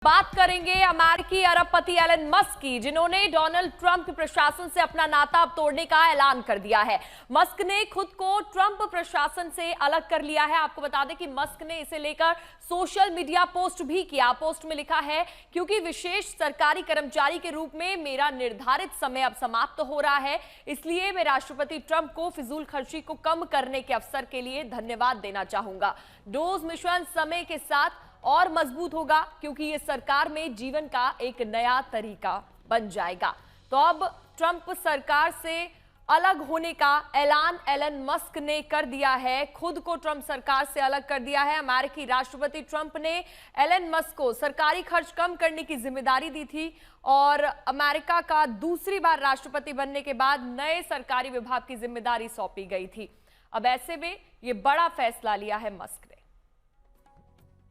बात करेंगे अमेरिकी अरबपति एलन मस्क की, जिन्होंने डोनाल्ड ट्रंप के प्रशासन से अपना नाता अब तोड़ने का ऐलान कर दिया है। मस्क ने खुद को ट्रंप प्रशासन से अलग कर लिया है। आपको बता दें कि मस्क ने इसे लेकर सोशल मीडिया पोस्ट भी किया। पोस्ट में लिखा है, क्योंकि विशेष सरकारी कर्मचारी के रूप में मेरा निर्धारित समय अब समाप्त हो रहा है, इसलिए मैं राष्ट्रपति ट्रंप को फिजूल खर्ची को कम करने के अवसर के लिए धन्यवाद देना चाहूंगा। डोज मिशन समय के साथ और मजबूत होगा, क्योंकि यह सरकार में जीवन का एक नया तरीका बन जाएगा। तो अब ट्रंप सरकार से अलग होने का ऐलान एलन मस्क ने कर दिया है। खुद को ट्रंप सरकार से अलग कर दिया है। अमेरिकी राष्ट्रपति ट्रंप ने एलन मस्क को सरकारी खर्च कम करने की जिम्मेदारी दी थी और अमेरिका का दूसरी बार राष्ट्रपति बनने के बाद नए सरकारी विभाग की जिम्मेदारी सौंपी गई थी। अब ऐसे में यह बड़ा फैसला लिया है मस्क ने।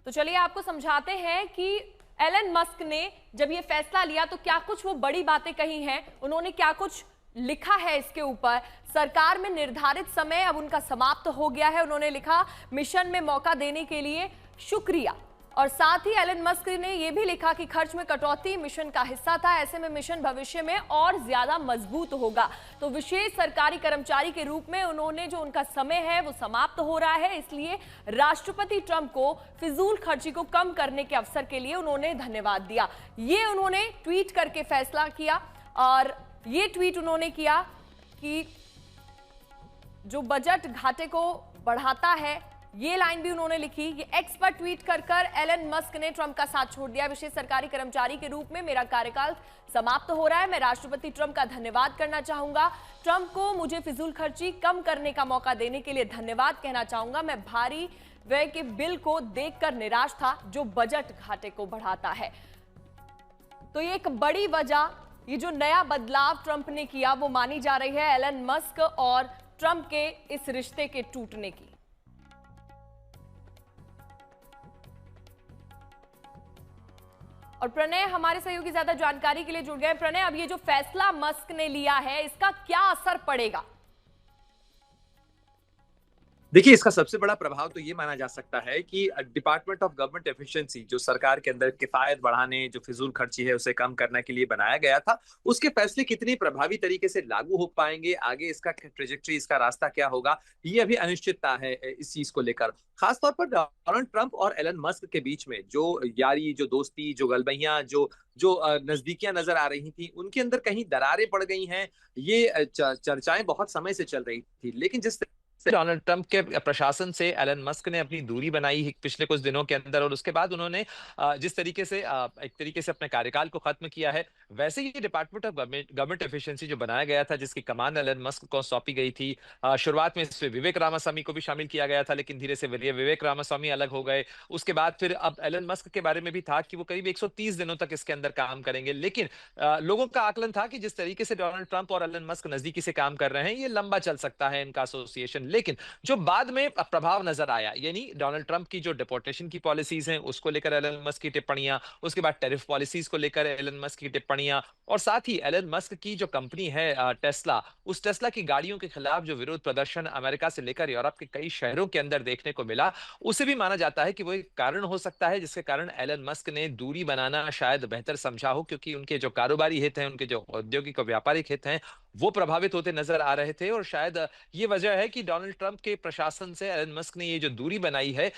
तो चलिए आपको समझाते हैं कि एलन मस्क ने जब ये फैसला लिया तो क्या कुछ वो बड़ी बातें कही हैं, उन्होंने क्या कुछ लिखा है इसके ऊपर। सरकार में निर्धारित समय अब उनका समाप्त हो गया है। उन्होंने लिखा, मिशन में मौका देने के लिए शुक्रिया। और साथ ही एलन मस्क ने यह भी लिखा कि खर्च में कटौती मिशन का हिस्सा था, ऐसे में मिशन भविष्य में और ज्यादा मजबूत होगा। तो विशेष सरकारी कर्मचारी के रूप में उन्होंने जो उनका समय है वो समाप्त हो रहा है, इसलिए राष्ट्रपति ट्रंप को फिजूल खर्ची को कम करने के अवसर के लिए उन्होंने धन्यवाद दिया। ये उन्होंने ट्वीट करके फैसला किया। और ये ट्वीट उन्होंने किया कि जो बजट घाटे को बढ़ाता है, ये लाइन भी उन्होंने लिखी। ये एक्स पर ट्वीट कर एलन मस्क ने ट्रंप का साथ छोड़ दिया। विशेष सरकारी कर्मचारी के रूप में मेरा कार्यकाल समाप्त हो रहा है, मैं राष्ट्रपति ट्रंप का धन्यवाद करना चाहूंगा। ट्रंप को मुझे फिजूल खर्ची कम करने का मौका देने के लिए धन्यवाद कहना चाहूंगा। मैं भारी व्यय के बिल को देखकर निराश था, जो बजट घाटे को बढ़ाता है। तो ये एक बड़ी वजह, ये जो नया बदलाव ट्रंप ने किया वो मानी जा रही है एलन मस्क और ट्रंप के इस रिश्ते के टूटने की। और प्रणय हमारे सहयोगी ज्यादा जानकारी के लिए जुड़ गए। प्रणय, अब ये जो फैसला मस्क ने लिया है, इसका क्या असर पड़ेगा? देखिए, इसका सबसे बड़ा प्रभाव तो ये माना जा सकता है कि डिपार्टमेंट ऑफ गवर्नमेंट एफिशिएंसी, जो सरकार के अंदर किफायत बढ़ाने, जो फिजूल खर्ची है उसे कम करने के लिए बनाया गया था, उसके फैसले कितनी प्रभावी तरीके से लागू हो पाएंगे, आगे इसका ट्रेजेक्टरी, इसका रास्ता क्या होगा, ये अभी अनिश्चितता है इस चीज को लेकर। खासतौर पर डोनाल्ड ट्रंप और एलन मस्क के बीच में जो यारी, जो दोस्ती, जो गलबैयां, जो जो नजदीकियां नजर आ रही थी, उनके अंदर कहीं दरारें पड़ गई हैं। ये चर्चाएं बहुत समय से चल रही थी, लेकिन जिस डोनाल्ड ट्रंप के प्रशासन से एलन मस्क ने अपनी दूरी बनाई पिछले कुछ दिनों के अंदर, और उसके बाद उन्होंने जिस तरीके से एक तरीके से अपने कार्यकाल को खत्म किया है, वैसे ही डिपार्टमेंट ऑफ गवर्नमेंट एफिशिएंसी जो बनाया गया था, जिसकी कमान एलन मस्क को सौंपी गई थी, शुरुआत में इसमें विवेक रामास्वामी को भी शामिल किया गया था, लेकिन धीरे से विवेक रामास्वामी अलग हो गए। उसके बाद फिर अब एलन मस्क के बारे में भी था कि वो करीब 130 दिनों तक इसके अंदर काम करेंगे, लेकिन लोगों का आकलन था कि जिस तरीके से डोनाल्ड ट्रंप और एलन मस्क नजदीकी से काम कर रहे हैं, ये लंबा चल सकता है इनका एसोसिएशन। लेकिन जो बाद में प्रभाव नजर आया, यानी डोनाल्ड ट्रंप की जो डिपोर्टेशन की पॉलिसीज हैं उसको लेकर एलन मस्क की टिप्पणियां, उसके बाद टैरिफ पॉलिसीज को लेकर एलन मस्क की टिप्पणियां, और साथ ही एलन मस्क की जो कंपनी है टेस्ला, उस टेस्ला की गाड़ियों के खिलाफ जो विरोध प्रदर्शन अमेरिका से लेकर यूरोप के कई शहरों के अंदर देखने को मिला, उसे भी माना जाता है कि वो एक कारण हो सकता है जिसके कारण एलन मस्क ने दूरी बनाना शायद बेहतर समझा हो, क्योंकि उनके जो कारोबारी हित हैं, उनके जो औद्योगिक और व्यापारिक हित हैं, वो प्रभावित होते नजर आ रहे थे। और शायद ये वजह है कि डोनाल्ड ट्रंप के प्रशासन से एलन मस्क ने ये जो दूरी बनाई है,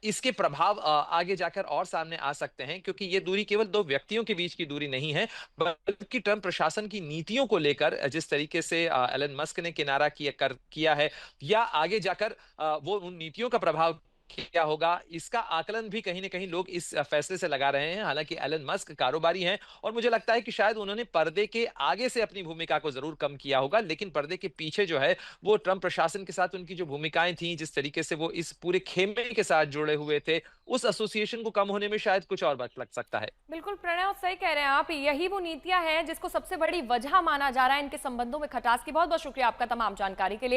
इसके प्रभाव आगे जाकर और सामने आ सकते हैं, क्योंकि ये दूरी केवल दो व्यक्तियों के बीच की दूरी नहीं है, बल्कि ट्रंप प्रशासन की नीतियों को लेकर जिस तरीके से एलन मस्क ने किनारा किया है, या आगे जाकर वो उन नीतियों का प्रभाव क्या होगा, इसका आकलन भी कहीं ना कहीं लोग इस फैसले से लगा रहे हैं। हालांकि एलन मस्क कारोबारी हैं और मुझे लगता है कि शायद उन्होंने पर्दे के आगे से अपनी भूमिका को जरूर कम किया होगा, लेकिन पर्दे के पीछे जो है वो ट्रंप प्रशासन के साथ उनकी जो भूमिकाएं थी, जिस तरीके से वो इस पूरे खेमे के साथ जुड़े हुए थे, उस एसोसिएशन को कम होने में शायद कुछ और वक्त लग सकता है। बिल्कुल प्रणय, सही कह रहे हैं आप। यही वो नीतियां हैं जिसको सबसे बड़ी वजह माना जा रहा है इनके संबंधों में खटास की। बहुत बहुत शुक्रिया आपका तमाम जानकारी के लिए।